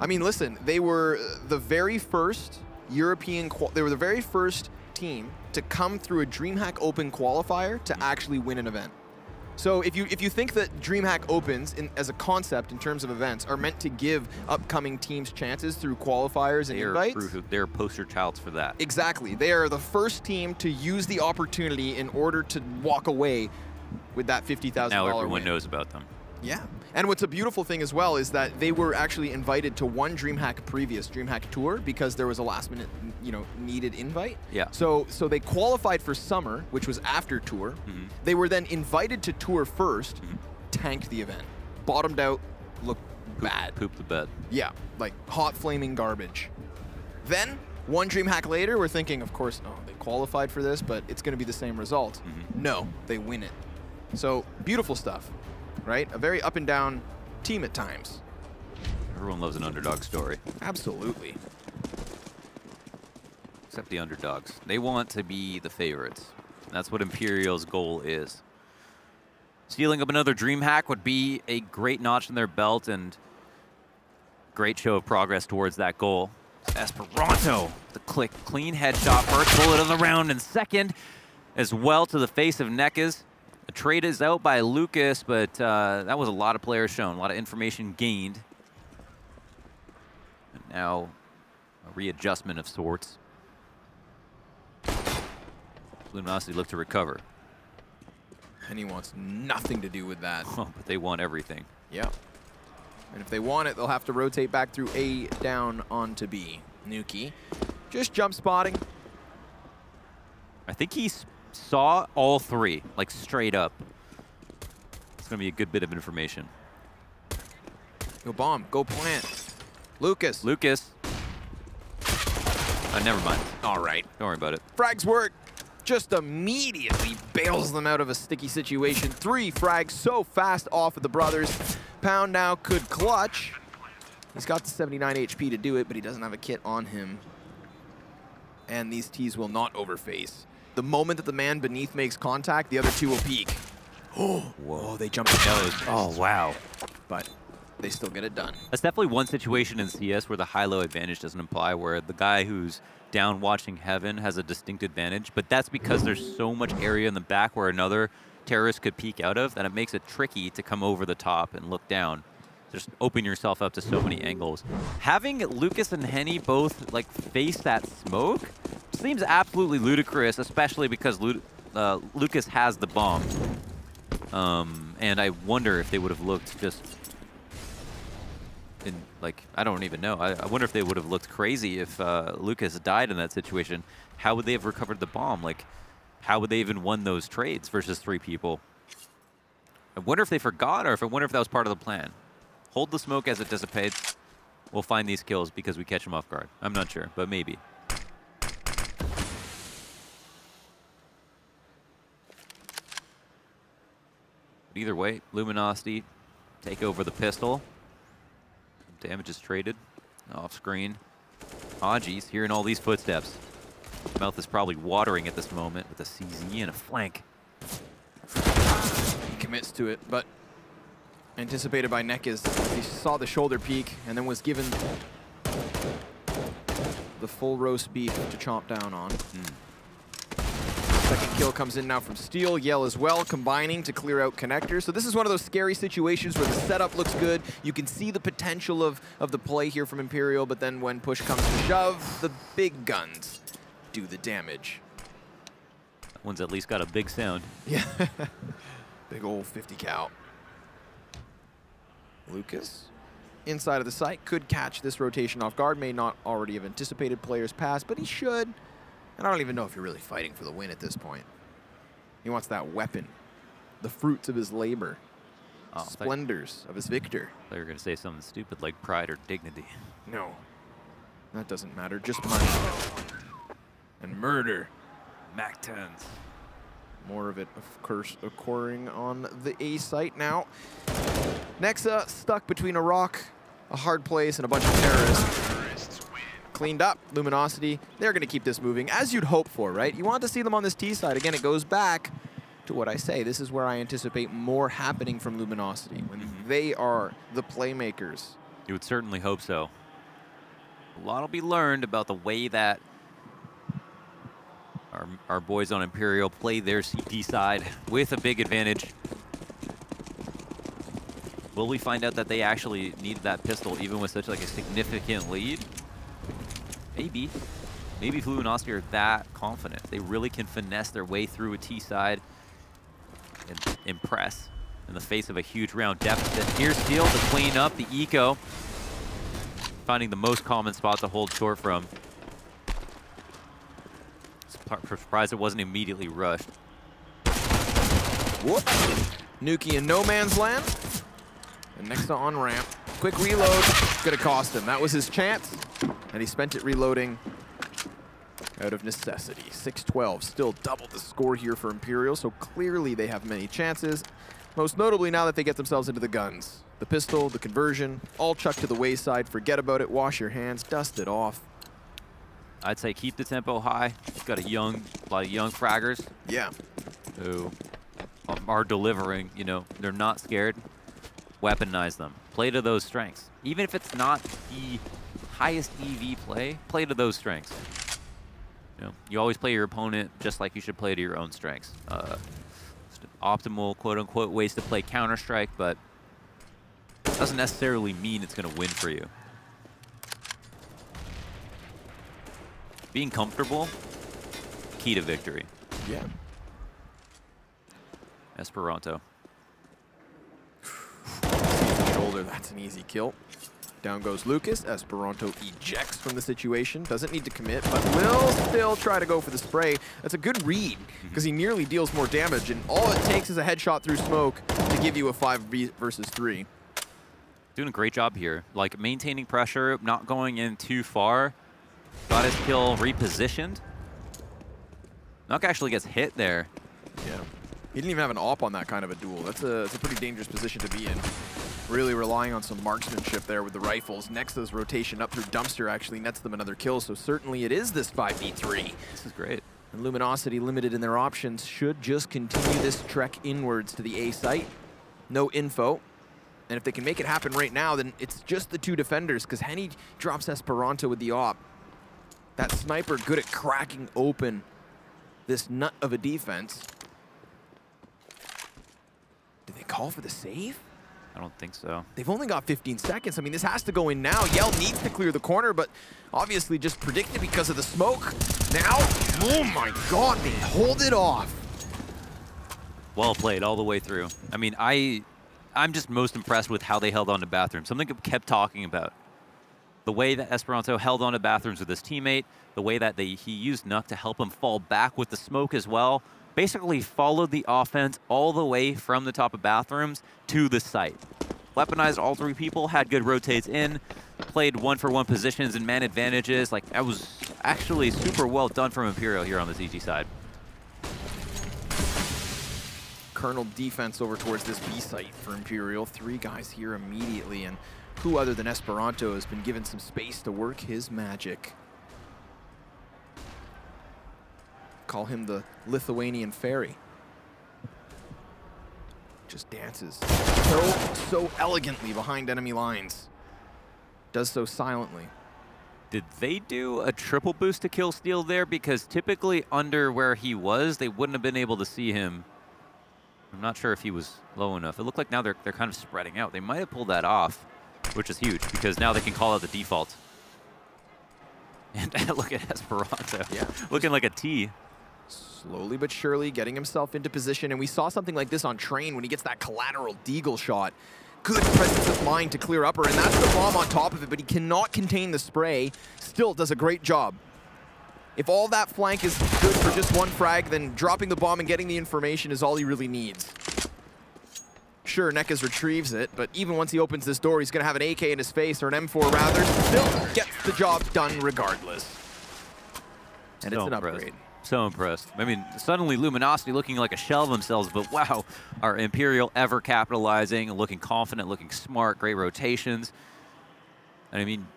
Speaker 1: I mean, listen, they were the very first they were the very first team to come through a DreamHack Open qualifier to actually win an event. So if you think that DreamHack Opens as a concept in terms of events are meant to give upcoming teams chances through qualifiers and invites,
Speaker 2: they're poster childs for that.
Speaker 1: Exactly. They are the first team to use the opportunity in order to walk away with that $50,000
Speaker 2: Now everyone
Speaker 1: win.
Speaker 2: knows about them.
Speaker 1: Yeah. And what's a beautiful thing as well is that they were actually invited to one previous DreamHack tour because there was a last minute, needed invite.
Speaker 2: Yeah.
Speaker 1: So they qualified for summer, which was after tour.
Speaker 2: Mm-hmm.
Speaker 1: They were then invited to tour first, tanked the event, bottomed out, looked bad.
Speaker 2: Pooped the bed.
Speaker 1: Yeah, like hot flaming garbage. Then, one DreamHack later, we're thinking, of course, oh, they qualified for this, but it's going to be the same result. No, they win it. So, beautiful stuff. Right? A very up and down team at times.
Speaker 2: Everyone loves an underdog story.
Speaker 1: Absolutely.
Speaker 2: Except the underdogs. They want to be the favorites. That's what Imperial's goal is. Stealing up another DreamHack would be a great notch in their belt and great show of progress towards that goal. Esperanto, the clean headshot, first bullet of the round, and second as well to the face of Nekis. The trade is out by Lucas, but that was a lot of players shown, a lot of information gained. And now a readjustment of sorts. Luminosity look to recover.
Speaker 1: And he wants nothing to do with that.
Speaker 2: But they want everything.
Speaker 1: Yeah. And if they want it, they'll have to rotate back through A down onto B. Nuki just jump spotting.
Speaker 2: I think he saw all three, like straight up. It's going to be a good bit of information.
Speaker 1: Go bomb. Go plant. Lucas.
Speaker 2: Never mind.
Speaker 1: All right.
Speaker 2: Don't worry about it.
Speaker 1: Frags work. Just immediately bails them out of a sticky situation. 3 frags so fast off of the brothers. Pound now could clutch. He's got the 79 HP to do it, but he doesn't have a kit on him. And these Ts will not overface. The moment that the man beneath makes contact, the other 2 will peek. Oh, whoa, they jump the nose.
Speaker 2: Oh, wow.
Speaker 1: But they still get it done.
Speaker 2: That's definitely one situation in CS where the high-low advantage doesn't apply, where the guy who's down watching heaven has a distinct advantage, but that's because there's so much area in the back where another terrorist could peek out of, that it makes it tricky to come over the top and look down. Just open yourself up to so many angles. Having Lucas and Henny both like face that smoke seems absolutely ludicrous, especially because Lucas has the bomb. And I wonder if they would have looked just in, like, I don't even know. I wonder if they would have looked crazy if Lucas died in that situation. How would they have recovered the bomb? Like, how would they even won those trades versus 3 people? I wonder if they forgot, or I wonder if that was part of the plan. Hold the smoke as it dissipates. We'll find these kills because we catch them off guard. I'm not sure, but maybe. But either way, Luminosity take over the pistol. Damage is traded off screen. Haji's hearing all these footsteps. His mouth is probably watering at this moment with a CZ and a flank.
Speaker 1: He commits to it, but anticipated by Nekis. He saw the shoulder peek and then was given the full roast beef to chomp down on. Second kill comes in now from Steel. Yell as well, combining to clear out connectors. So this is one of those scary situations where the setup looks good. You can see the potential of the play here from Imperial, but then when push comes to shove, the big guns do the damage.
Speaker 2: That one's at least got a big sound.
Speaker 1: Yeah. Big old 50 cal. Lucas, inside of the site, could catch this rotation off guard. May not already have anticipated players pass, but he should. And I don't even know if you're really fighting for the win at this point. He wants that weapon, the fruits of his labor. splendors of his victor.
Speaker 2: They were going to say something stupid like pride or dignity.
Speaker 1: No, that doesn't matter. Just money and murder.
Speaker 2: Mac 10s.
Speaker 1: More of it, of course, occurring on the A site now. Nexa stuck between a rock, a hard place, and a bunch of terrorists. Cleaned up. Luminosity, they're going to keep this moving, as you'd hope for, right? You want to see them on this T side. Again, it goes back to what I say. This is where I anticipate more happening from Luminosity, when they are the playmakers.
Speaker 2: You would certainly hope so. A lot will be learned about the way that our boys on Imperial play their CT side with a big advantage. Will we find out that they actually needed that pistol even with such like a significant lead? Maybe. Maybe if Luminosity are that confident, they really can finesse their way through a T side and impress in the face of a huge round deficit. Here's Steel to clean up the eco, finding the most common spot to hold short from. Surprised it wasn't immediately rushed.
Speaker 1: Whoop. Nuki in no man's land. And Nexa on ramp. Quick reload. Gonna cost him. That was his chance. And he spent it reloading out of necessity. 6-12. Still double the score here for Imperial. So clearly they have many chances. Most notably now that they get themselves into the guns. The pistol, the conversion, all chucked to the wayside. Forget about it. Wash your hands. Dust it off.
Speaker 2: I'd say keep the tempo high. It's got a lot of young fraggers.
Speaker 1: Yeah.
Speaker 2: Who are delivering, you know, they're not scared. Weaponize them. Play to those strengths. Even if it's not the highest EV play to those strengths. You know, you always play your opponent just like you should play to your own strengths. Optimal, quote-unquote, ways to play Counter-Strike, but doesn't necessarily mean it's going to win for you. Being comfortable, key to victory.
Speaker 1: Yeah.
Speaker 2: Esperanto.
Speaker 1: Shoulder, that's an easy kill. Down goes Lucas. Esperanto ejects from the situation. Doesn't need to commit, but will still try to go for the spray. That's a good read, because he nearly deals more damage, and all it takes is a headshot through smoke to give you a 5 versus 3.
Speaker 2: Doing a great job here. Like, maintaining pressure, not going in too far. Got his kill repositioned. Nuck actually gets hit there.
Speaker 1: Yeah. He didn't even have an AWP on that kind of a duel. That's a pretty dangerous position to be in. Really relying on some marksmanship there with the rifles. Nexa's rotation up through Dumpster actually nets them another kill, so certainly it is this 5v3.
Speaker 2: This is great.
Speaker 1: And Luminosity, limited in their options, should just continue this trek inwards to the A site. No info. And if they can make it happen right now, then it's just the 2 defenders, because Henny drops Esperanto with the AWP. That sniper good at cracking open this nut of a defense. Did they call for the save?
Speaker 2: I don't think so.
Speaker 1: They've only got 15 seconds. I mean, this has to go in now. Yell needs to clear the corner, but obviously just predicted because of the smoke. Now, oh my God, they hold it off.
Speaker 2: Well played all the way through. I mean, I'm just most impressed with how they held on to bathrooms. Something I kept talking about. The way that Esperanto held on to bathrooms with his teammate, the way that he used Nuck to help him fall back with the smoke as well. Basically followed the offense all the way from the top of bathrooms to the site. Weaponized all 3 people, had good rotates in, played 1-for-1 positions and man advantages. Like, that was actually super well done from Imperial here on the CG side.
Speaker 1: Colonel defense over towards this B site for Imperial. 3 guys here immediately, and who other than Esperanto has been given some space to work his magic. Call him the Lithuanian fairy. Just dances so elegantly behind enemy lines. Does so silently.
Speaker 2: Did they do a triple boost to kill Steel there? Because typically under where he was, they wouldn't have been able to see him. I'm not sure if he was low enough. It looked like now they're kind of spreading out. They might have pulled that off, which is huge, because now they can call out the default. And look at Esperanto. Yeah. Looking like a T.
Speaker 1: Slowly but surely getting himself into position, and we saw something like this on Train when he gets that collateral deagle shot. Good presence of mind to clear upper, and that's the bomb on top of it, but he cannot contain the spray. Still does a great job. If all that flank is good for just 1 frag, then dropping the bomb and getting the information is all he really needs. Sure, Nekas retrieves it, but even once he opens this door, he's going to have an AK in his face, or an M4 rather. Still gets the job done regardless. And it's an upgrade.
Speaker 2: So impressed. I mean, suddenly Luminosity looking like a shell of themselves, but wow, our Imperial ever capitalizing, looking confident, looking smart, great rotations. And I mean,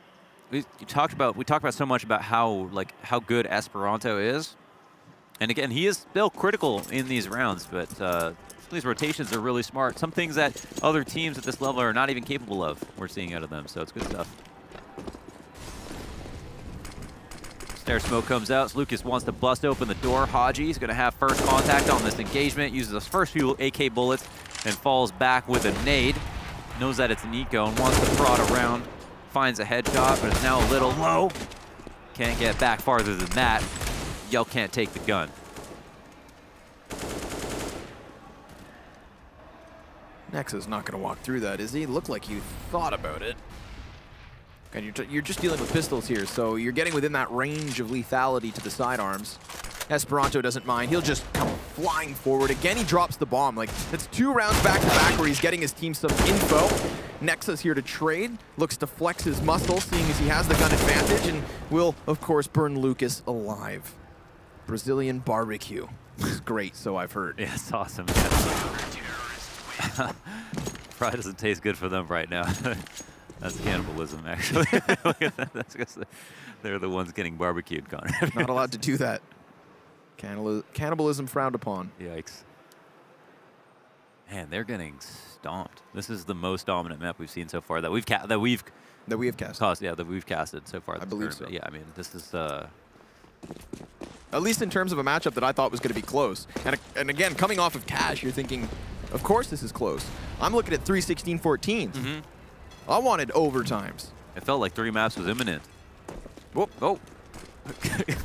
Speaker 2: we talked about so much about how good Esperanto is. And again, he is still critical in these rounds, but these rotations are really smart. Some things that other teams at this level are not even capable of, we're seeing out of them, so it's good stuff. Snare smoke comes out. So Lucas wants to bust open the door. Haji's going to have first contact on this engagement, uses those first few AK bullets, and falls back with a nade. Knows that it's Nico and wants to prod around. Finds a headshot, but it's now a little low. Can't get back farther than that. Yell can't take the gun.
Speaker 1: Nexa's not going to walk through that, is he? Looked like you thought about it. And you're just dealing with pistols here, so you're getting within that range of lethality to the sidearms. Esperanto doesn't mind. He'll just come flying forward. Again, he drops the bomb. Like, that's 2 rounds back-to-back where he's getting his team some info. Nexa's here to trade, looks to flex his muscle, seeing as he has the gun advantage, and will, of course, burn Lucas alive. Brazilian barbecue. This is great, so I've heard.
Speaker 2: Yeah, it's awesome. Probably doesn't taste good for them right now. That's cannibalism, actually. That's because they're the ones getting barbecued, Connor.
Speaker 1: Not allowed to do that. Cannibalism frowned upon.
Speaker 2: Yikes. Man, they're getting stomped. This is the most dominant map we've seen so far that we've casted.
Speaker 1: That we have casted.
Speaker 2: Yeah, that we've casted so far.
Speaker 1: I believe so.
Speaker 2: Yeah, I mean, this is
Speaker 1: at least in terms of a matchup that I thought was going to be close. And again, coming off of Cash, you're thinking, of course this is close. I'm looking at 3-16-14s.
Speaker 2: Mm-hmm.
Speaker 1: I wanted overtimes.
Speaker 2: It felt like 3 maps was imminent.
Speaker 1: Whoop. Oh.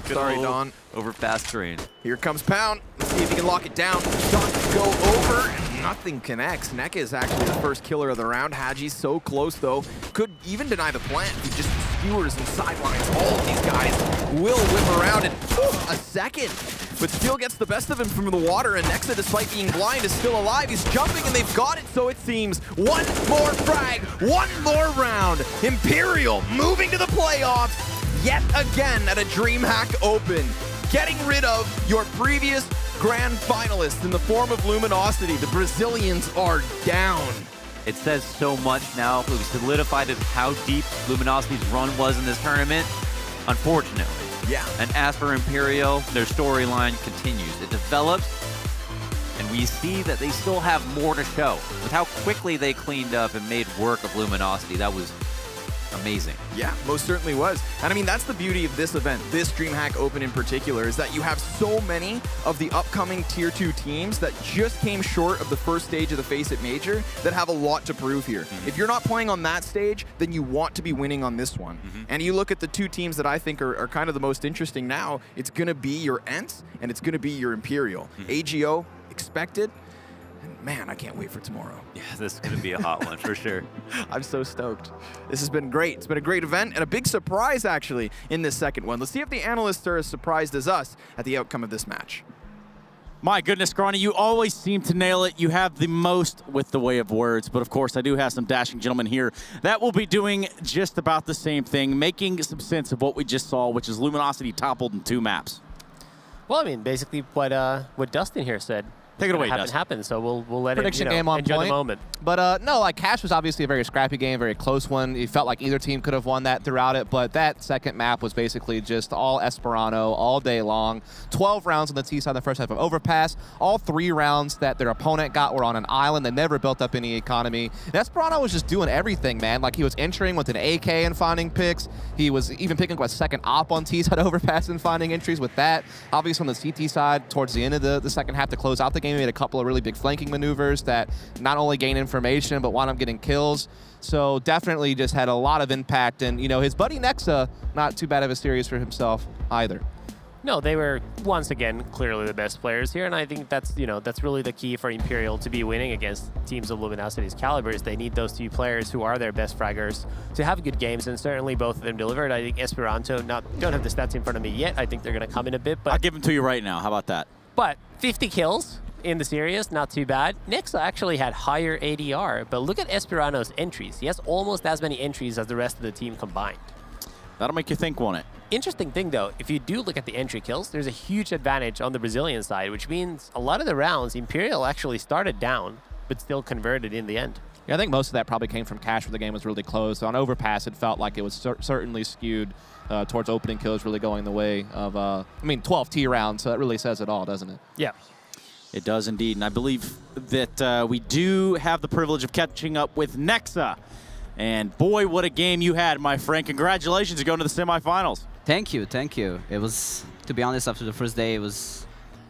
Speaker 1: Sorry, Don.
Speaker 2: Overpass train.
Speaker 1: Here comes Pound. Let's see if he can lock it down. Shots go over, and nothing connects. Neka is actually the first killer of the round. Haji's so close, though. Could even deny the plant. He just skewers and sidelines all of these guys. Will whip around and a second, but still gets the best of him from the water, and Nexa, despite being blind, is still alive. He's jumping, and they've got it, so it seems. One more frag, one more round. Imperial moving to the playoffs yet again at a DreamHack Open, getting rid of your previous grand finalists in the form of Luminosity. The Brazilians are down.
Speaker 2: It says so much now. We've solidified how deep Luminosity's run was in this tournament, unfortunately.
Speaker 1: Yeah.
Speaker 2: And as for Imperial, their storyline continues. It develops, and we see that they still have more to show. With how quickly they cleaned up and made work of Luminosity, that was amazing.
Speaker 1: Yeah, most certainly was. And I mean, that's the beauty of this event, this DreamHack Open in particular, is that you have so many of the upcoming Tier 2 teams that just came short of the first stage of the Face It Major that have a lot to prove here. Mm-hmm. If you're not playing on that stage, then you want to be winning on this one. Mm-hmm. And you look at the 2 teams that I think are kind of the most interesting now, it's going to be your Ents and it's going to be your Imperial. Mm-hmm. AGO, expected. And man, I can't wait for tomorrow.
Speaker 2: Yeah, this is going to be a hot one for sure.
Speaker 1: I'm so stoked. This has been great. It's been a great event and a big surprise, actually, in this second one. Let's see if the analysts are as surprised as us at the outcome of this match.
Speaker 3: My goodness, Granny, you always seem to nail it. You have the most with the way of words. But, of course, I do have some dashing gentlemen here that will be doing just about the same thing, making some sense of what we just saw, which is Luminosity toppled in 2 maps.
Speaker 4: Well, I mean, basically what Dustin here said.
Speaker 3: Take it away,
Speaker 4: Haven't happened, so we'll let
Speaker 5: Prediction
Speaker 4: it,
Speaker 5: game on
Speaker 4: enjoy
Speaker 5: point.
Speaker 4: the moment.
Speaker 5: But no, like Cash was obviously a very scrappy game, very close one. It felt like either team could have won that throughout it, but that second map was basically just all Esperanto all day long. 12 rounds on the T side in the first half of Overpass. All 3 rounds that their opponent got were on an island. They never built up any economy. And Esperanto was just doing everything, man. Like he was entering with an AK and finding picks. He was even picking up a second op on T side Overpass and finding entries with that. Obviously on the CT side, towards the end of the second half to close out the game, he made a couple of really big flanking maneuvers that not only gain information but wound up getting kills. So definitely just had a lot of impact, and you know, his buddy Nexa, not too bad of a series for himself either.
Speaker 4: No, they were once again clearly the best players here, and I think that's that's really the key for Imperial to be winning against teams of Luminosity's caliber. Is they need those 2 players who are their best fraggers to have good games, and certainly both of them delivered. I think Esperanto, don't have the stats in front of me yet. I think they're going to come in a bit, but
Speaker 3: I'll give them to you right now. How about that?
Speaker 4: But 50 kills in the series, not too bad. Nexa actually had higher ADR, but look at Esperano's entries. He has almost as many entries as the rest of the team combined.
Speaker 3: That'll make you think, won't it?
Speaker 4: Interesting thing, though, if you do look at the entry kills, there's a huge advantage on the Brazilian side, which means a lot of the rounds, Imperial actually started down, but still converted in the end.
Speaker 5: Yeah, I think most of that probably came from Cash where the game was really close. On Overpass, it felt like it was certainly skewed towards opening kills really going the way of, 12 T rounds, so that really says it all, doesn't it?
Speaker 4: Yeah.
Speaker 3: It does indeed, and I believe that we do have the privilege of catching up with Nexa. And boy, what a game you had, my friend. Congratulations, you're going to the semifinals.
Speaker 6: Thank you, thank you. It was, to be honest, after the first day, it was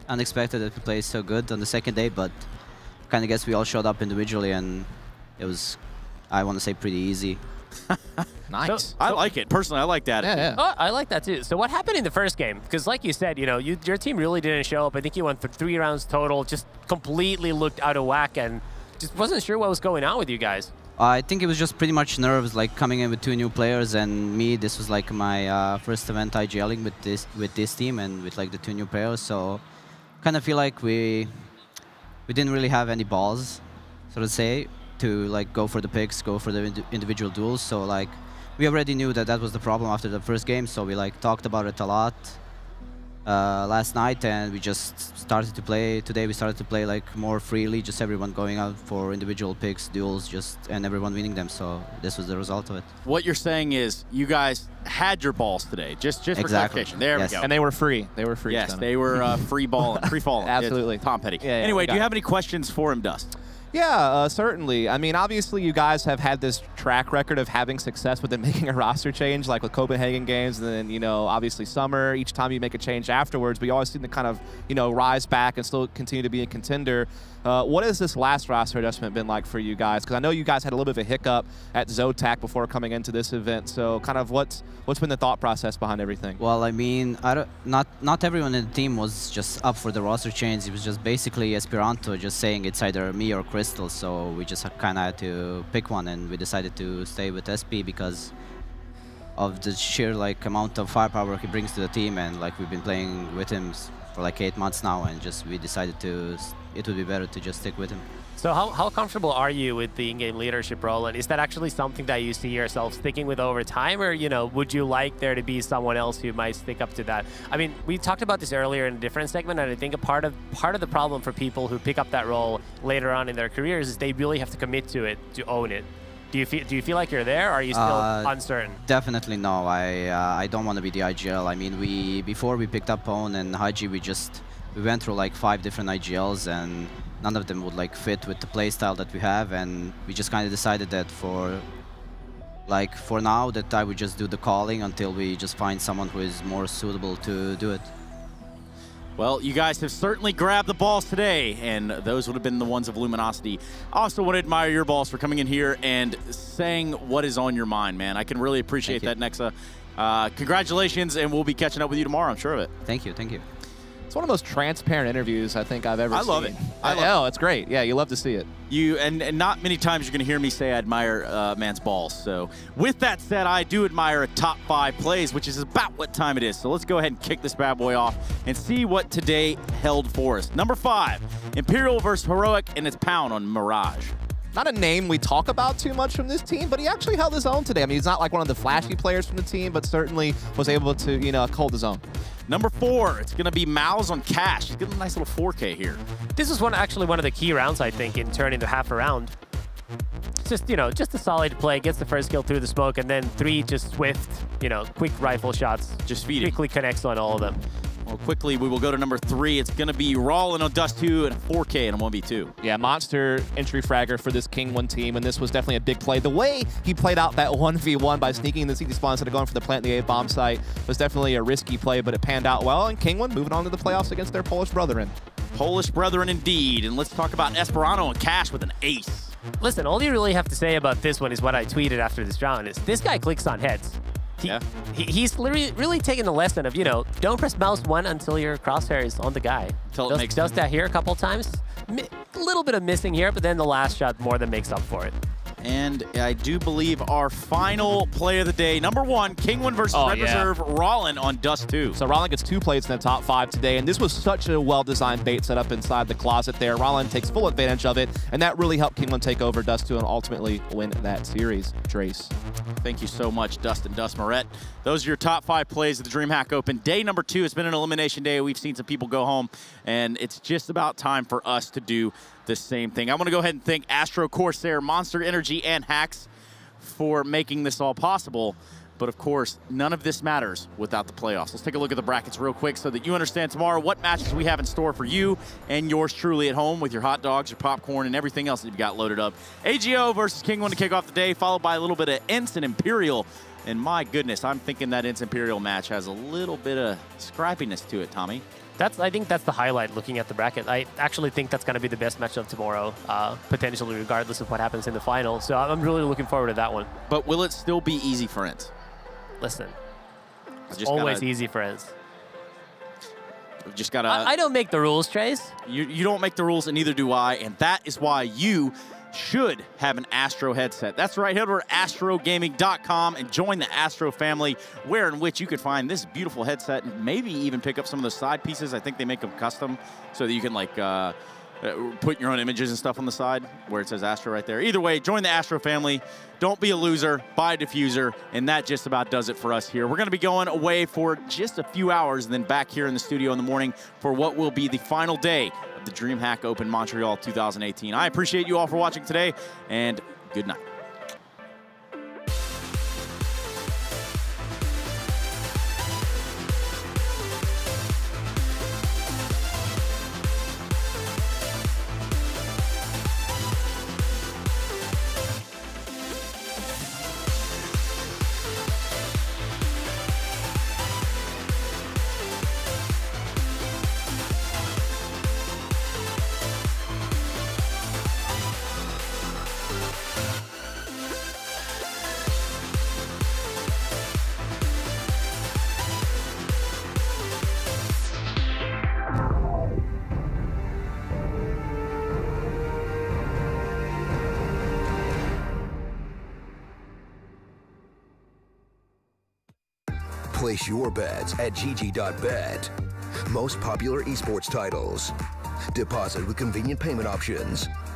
Speaker 6: unexpected that we played so good on the second day, but kind of guess we all showed up individually, and it was, I want to say, pretty easy.
Speaker 5: Nice.
Speaker 3: I like it. Personally, I like that.
Speaker 5: Yeah.
Speaker 4: Oh, I like that too. So what happened in the first game? Because like you said, your team really didn't show up. I think you went for 3 rounds total, just completely looked out of whack and just wasn't sure what was going on with you guys.
Speaker 6: I think it was just pretty much nerves, like coming in with 2 new players, and me, this was like my first event IGLing with this team and with like the 2 new players, so kind of feel like we didn't really have any balls, so to say, to like go for the picks, go for the individual duels, so like we already knew that that was the problem after the first game, so we like talked about it a lot last night, and we just started to play. Today we started to play like more freely, just everyone going out for individual picks, duels, and everyone winning them. So this was the result of it.
Speaker 3: What you're saying is you guys had your balls today, just for clarification. There
Speaker 6: yes.
Speaker 3: we go.
Speaker 5: And they were free. They were free.
Speaker 3: Yes, they were free falling.
Speaker 5: Absolutely.
Speaker 3: Tom Petty.
Speaker 5: Yeah,
Speaker 3: anyway, do you have any questions for him, Dust?
Speaker 5: Yeah, certainly. I mean, obviously, you guys have had this track record of having success within making a roster change, like with Copenhagen games, and then, obviously summer. Each time you make a change afterwards, but you always seem to kind of, rise back and still continue to be a contender. What has this last roster adjustment been like for you guys? Because I know you guys had a little bit of a hiccup at Zotac before coming into this event. So, kind of what's been the thought process behind everything?
Speaker 6: Well, I mean, not everyone in the team was just up for the roster change. It was just basically Esperanto just saying it's either me or Crystal. So we just kind of had to pick one, and we decided to stay with SP because of the sheer like amount of firepower he brings to the team, and like we've been playing with him for like 8 months now, and just we decided it would be better to just stick with him.
Speaker 4: So how comfortable are you with the in-game leadership role, and is that actually something that you see yourself sticking with over time, or would you like there to be someone else who might stick up to that? I mean, we talked about this earlier in a different segment, and I think a part of the problem for people who pick up that role later on in their careers is they really have to commit to it to own it. Do you feel like you're there, or are you still uncertain?
Speaker 6: Definitely no. I don't want to be the IGL. I mean, before we picked up Own and Haji, we went through like 5 different IGLs, and none of them would like fit with the playstyle that we have, and we just kind of decided that for now that I would just do the calling until we just find someone who is more suitable to do it.
Speaker 3: Well, you guys have certainly grabbed the balls today, and those would have been the ones of Luminosity. I also want to admire your balls for coming in here and saying what is on your mind, man. I can really appreciate that, Nexa. Congratulations, and we'll be catching up with you tomorrow, I'm sure of it.
Speaker 6: Thank you, thank you.
Speaker 5: It's one of the most transparent interviews I think I've ever seen.
Speaker 3: I love it.
Speaker 5: I know, it's great. Yeah, you love to see it.
Speaker 3: And not many times you're going to hear me say I admire man's balls. So with that said, I do admire a top 5 plays, which is about what time it is. So let's go ahead and kick this bad boy off and see what today held for us. Number 5, Imperial versus Heroic, and it's Pound on Mirage.
Speaker 5: Not a name we talk about too much from this team, but he actually held his own today. I mean, he's not like one of the flashy players from the team, but certainly was able to, hold his own.
Speaker 3: Number 4, it's going to be Mouse on Cash. He's getting a nice little 4K here.
Speaker 4: This is actually one of the key rounds, I think, in turning the half around. Just, just a solid play, gets the first kill through the smoke, and then 3 just swift, quick rifle shots.
Speaker 3: Just feeding.
Speaker 4: Quickly connects on all of them.
Speaker 3: Well, quickly, we will go to number 3. It's going to be Rollin on Dust 2 and 4K and a 1v2. Yeah,
Speaker 5: monster entry fragger for this King 1 team, and this was definitely a big play. The way he played out that 1v1 by sneaking in the CT spawn instead of going for the plant the A bomb site was definitely a risky play, but it panned out well, and King 1 moving on to the playoffs against their Polish brethren.
Speaker 3: Polish brethren indeed, and let's talk about Esperanto and Cash with an ace.
Speaker 4: Listen, all you really have to say about this one is what I tweeted after this round is this guy clicks on heads. He's literally really taking the lesson of, don't press mouse 1 until your crosshair is on the guy. Does that here a couple times. A little bit of missing here, but then the last shot more than makes up for it.
Speaker 3: And I do believe our final play of the day, number 1, King1 versus Red Reserve, Rollin on Dust 2.
Speaker 5: So Rollin gets 2 plates in the top 5 today, and this was such a well-designed bait set up inside the closet there. Rollin takes full advantage of it, and that really helped King1 take over Dust 2 and ultimately win that series. Trace.
Speaker 3: Thank you so much, Dustin Moret. Those are your top 5 plays of the DreamHack Open. Day number 2 has been an elimination day. We've seen some people go home, and it's just about time for us to do the same thing. I want to go ahead and thank Astro, Corsair, Monster Energy, and Hacks for making this all possible. But of course, none of this matters without the playoffs. Let's take a look at the brackets real quick so that you understand tomorrow what matches we have in store for you and yours truly at home with your hot dogs, your popcorn, and everything else that you've got loaded up. AGO versus King1 to kick off the day, followed by a little bit of Ents and Imperial. And my goodness, I'm thinking that Ents Imperial match has a little bit of scrappiness to it, Tommy.
Speaker 4: I think that's the highlight looking at the bracket. I actually think that's going to be the best matchup tomorrow, potentially regardless of what happens in the final. So I'm really looking forward to that one.
Speaker 3: But will it still be easy for Ents?
Speaker 4: Listen, it's always easy for Ents.
Speaker 3: Just gotta.
Speaker 4: I don't make the rules, Trace.
Speaker 3: You don't make the rules, and neither do I. And that is why you should have an Astro headset. That's right, head over to astrogaming.com and join the Astro family, where in which you can find this beautiful headset and maybe even pick up some of the side pieces. I think they make them custom so that you can like put your own images and stuff on the side where it says Astro right there. Either way, join the Astro family. Don't be a loser, buy a diffuser, and that just about does it for us here. We're going to be going away for just a few hours and then back here in the studio in the morning for what will be the final day of the DreamHack Open Montreal 2018. I appreciate you all for watching today, and good night.
Speaker 7: Place your bets at gg.bet. Most popular esports titles. Deposit with convenient payment options.